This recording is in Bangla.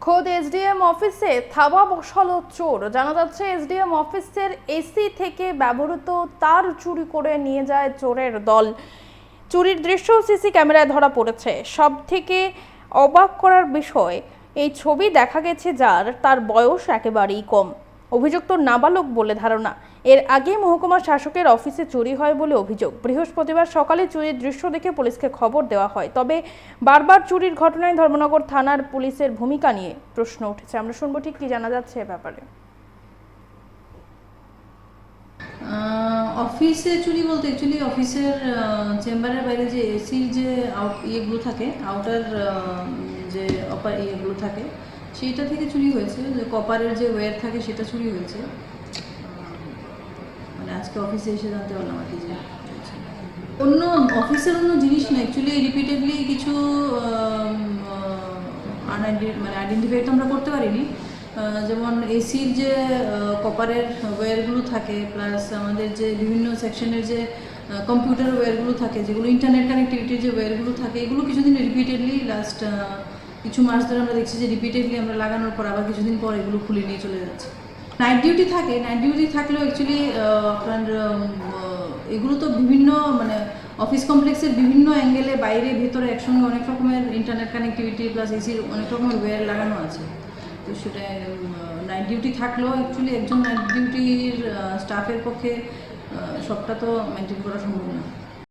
খোদ এসডিএম অফিসে থাবা বসালো চোর। জানা যাচ্ছে এসডিএম অফিসের এসি থেকে ব্যবহৃত তার চুরি করে নিয়ে যায় চোরের দল। চুরির দৃশ্য সিসি ক্যামেরায় ধরা পড়েছে। সব থেকে অবাক করার বিষয়, এই ছবি দেখা গেছে যার, তার বয়স একেবারেই কম। অভিযুক্ত নাবালক বলে ধারণা। এর আগে মহকুমা শাসকের অফিসে চুরি হয় বলে অভিযোগ। বৃহস্পতিবার সকালে চুরির দৃশ্য দেখে পুলিশকে খবর দেওয়া হয়। তবে বারবার চুরির ঘটনায় ধর্মনগর থানার পুলিশের ভূমিকা নিয়ে প্রশ্ন উঠেছে। আমরা শুনবো ঠিক কি জানা যাচ্ছে এ ব্যাপারে। অফিসে চুরি বলতে অ্যাকচুয়ালি অফিসের চেম্বারের বাইরে যে এসির যে ইয়েগুলো থাকে, আউটার যে ইয়েগুলো থাকে, সেইটা থেকে চুরি হয়েছে। যে কপারের যে ওয়্যার থাকে সেটা চুরি হয়েছে। মানে আজকে অফিসে এসে জানতে পারলাম আর কি যে অন্য অফিসের অন্য জিনিস না, অ্যাকচুয়ালি রিপিটেডলি কিছু আইডেন্টিফাই তো আমরা করতে পারিনি। যেমন এসির যে কপারের ওয়্যারগুলো থাকে, প্লাস আমাদের যে বিভিন্ন সেকশনের যে কম্পিউটার ওয়্যারগুলো থাকে, যেগুলো ইন্টারনেট কানেক্টিভিটির যে ওয়্যারগুলো থাকে, এগুলো কিছুদিন রিপিটেডলি লাস্ট কিছু মাস ধরে আমরা দেখছি যে রিপিটেডলি আমরা লাগানোর পর আবার কিছুদিন পর এগুলো খুলে নিয়ে চলে যাচ্ছে। নাইট ডিউটি থাকে, নাইট ডিউটি থাকলেও অ্যাকচুয়ালি আপনার এগুলো তো বিভিন্ন মানে অফিস কমপ্লেক্সের বিভিন্ন অ্যাঙ্গেলে বাইরে ভেতরে একসঙ্গে অনেক রকমের ইন্টারনেট কানেক্টিভিটি প্লাস এসির অনেক রকমের ওয়্যার লাগানো আছে। তো সেটা নাইট ডিউটি থাকলেও অ্যাকচুয়ালি একজন নাইট ডিউটির স্টাফের পক্ষে সবটা তো মেনটেন করা সম্ভব না।